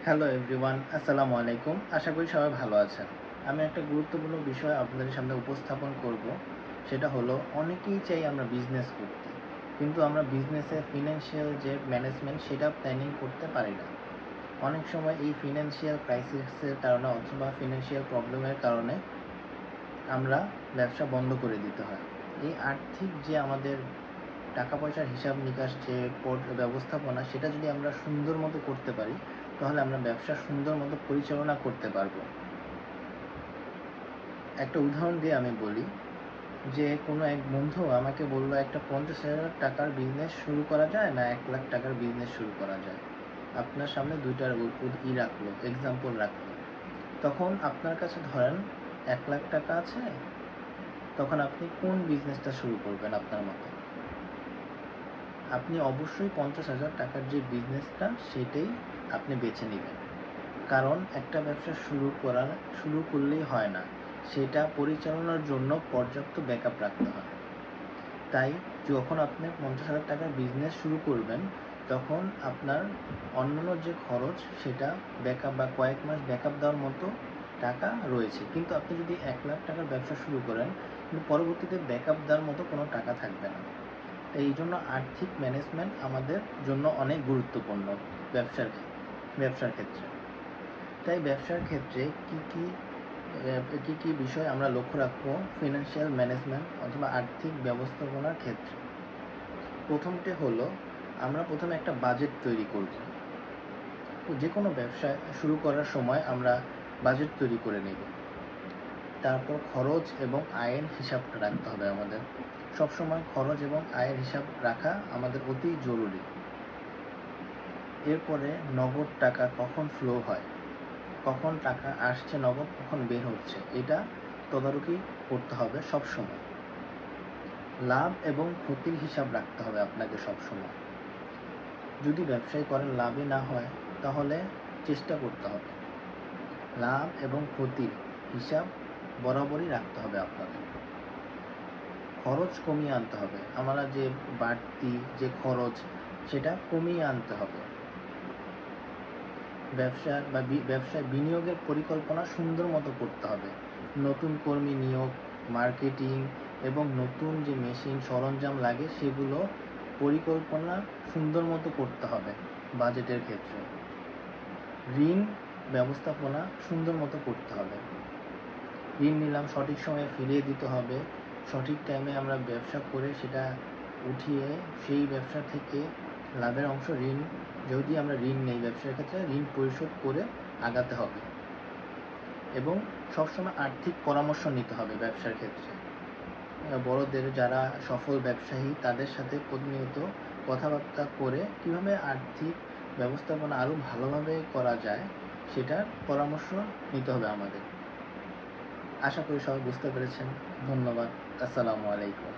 Hello everyone, আসসালামু আলাইকুম। আশা করি সবাই ভালো আছেন। আমি একটা গুরুত্বপূর্ণ বিষয় আপনাদের সামনে উপস্থাপন করব। সেটা হলো, অনেকেই চাই আমরা বিজনেস করতে, কিন্তু আমরা বিজনেসের ফিনান্সিয়াল যে ম্যানেজমেন্ট সেটা প্ল্যানিং করতে পারি না। অনেক সময় এই ফিনান্সিয়াল ক্রাইসিসের কারণে অথবা ফিনান্সিয়াল প্রবলেমের কারণে আমরা ব্যবসা বন্ধ করে দিতে হয়। এই আর্থিক যে আমাদের টাকা পয়সার হিসাব নিকাশ যে ব্যবস্থাপনা, সেটা যদি আমরা সুন্দর মতো করতে পারি, তাহলে আমরা ব্যবসা সুন্দর মতো পরিচালনা করতে পারবো। একটা উদাহরণ দিয়ে আমি বলি যে, কোনো এক বন্ধু আমাকে বললো, একটা 50,000 টাকার বিজনেস শুরু করা যায় না 1 লাখ টাকার বিজনেস শুরু করা যায়। আপনার সামনে দুইটার রাখলো, এক্সাম্পল রাখলো। তখন আপনার কাছে ধরেন 1 লাখ টাকা আছে, তখন আপনি কোন বিজনেসটা শুরু করবেন? আপনার মতে আপনি অবশ্যই 50,000 টাকার যে বিজনেসটা, সেটাই আপনি বেছে নেবেন। কারণ একটা ব্যবসা শুরু করলেই হয় না, সেটা পরিচালনার জন্য পর্যাপ্ত ব্যাকআপ রাখতে হয়। তাই যখন আপনি 50,000 টাকার বিজনেস শুরু করবেন, তখন আপনার অন্যান্য যে খরচ, সেটা ব্যাকআপ বা কয়েক মাস ব্যাকআপ দেওয়ার মতো টাকা রয়েছে। কিন্তু আপনি যদি 1 লাখ টাকার ব্যবসা শুরু করেন, কিন্তু পরবর্তীতে ব্যাকআপ দেওয়ার মতো কোনো টাকা থাকবে না। তাই এই জন্য আর্থিক ম্যানেজমেন্ট আমাদের জন্য অনেক গুরুত্বপূর্ণ ব্যবসার ক্ষেত্রে। তাই ব্যবসার ক্ষেত্রে কী কী বিষয় আমরা লক্ষ্য রাখবো ফিনান্সিয়াল ম্যানেজমেন্ট অথবা আর্থিক ব্যবস্থাপনার ক্ষেত্রে? প্রথমটি হলো, আমরা প্রথমে একটা বাজেট তৈরি করব। যে কোনো ব্যবসা শুরু করার সময় আমরা বাজেট তৈরি করে নেব। তারপর খরচ এবং আয়ের হিসাবটা রাখতে হবে আমাদের। সবসময় খরচ এবং আয়ের হিসাব রাখা আমাদের অতি জরুরি। এরপরে নগদ টাকা কখন ফ্লো হয়, কখন টাকা আসছে নগদ, কখন বের হচ্ছে, এটা তদারকি করতে হবে সবসময়। লাভ এবং ক্ষতির হিসাব রাখতে হবে আপনাকে সবসময়। যদি ব্যবসায় করেন লাভই না হয়, তাহলে চেষ্টা করতে হবে লাভ এবং ক্ষতির হিসাব বরাবরই রাখতে হবে আপনাদের। খরচ কমিয়ে আনতে হবে, আমরা যে বাড়তি যে খরচ, সেটা কমিয়ে আনতে হবে। ব্যবসায় বিনিয়োগের পরিকল্পনা সুন্দর মতো করতে হবে। নতুন কর্মী নিয়োগ, মার্কেটিং এবং নতুন যে মেশিন সরঞ্জাম লাগে, সেগুলো পরিকল্পনা সুন্দর মতো করতে হবে। বাজেটের ক্ষেত্রে ঋণ ব্যবস্থাপনা সুন্দর মতো করতে হবে। ঋণ নিলাম, সঠিক সময়ে ফিরিয়ে দিতে হবে। সঠিক টাইমে আমরা ব্যবসা করে সেটা উঠিয়ে সেই ব্যবসা থেকে লাভের অংশ যদি আমরা ঋণ নেই ব্যবসার ক্ষেত্রে, ঋণ পরিশোধ করে আগাতে হবে। এবং সবসময় আর্থিক পরামর্শ নিতে হবে ব্যবসার ক্ষেত্রে। বড়দের যারা সফল ব্যবসায়ী, তাদের সাথে প্রতিনিয়ত কথাবার্তা করে কীভাবে আর্থিক ব্যবস্থাপনা আরও ভালোভাবে করা যায়, সেটার পরামর্শ নিতে হবে আমাদের। আশা করি সবাই বুঝতে পেরেছেন। ধন্যবাদ। আসসালামু আলাইকুম।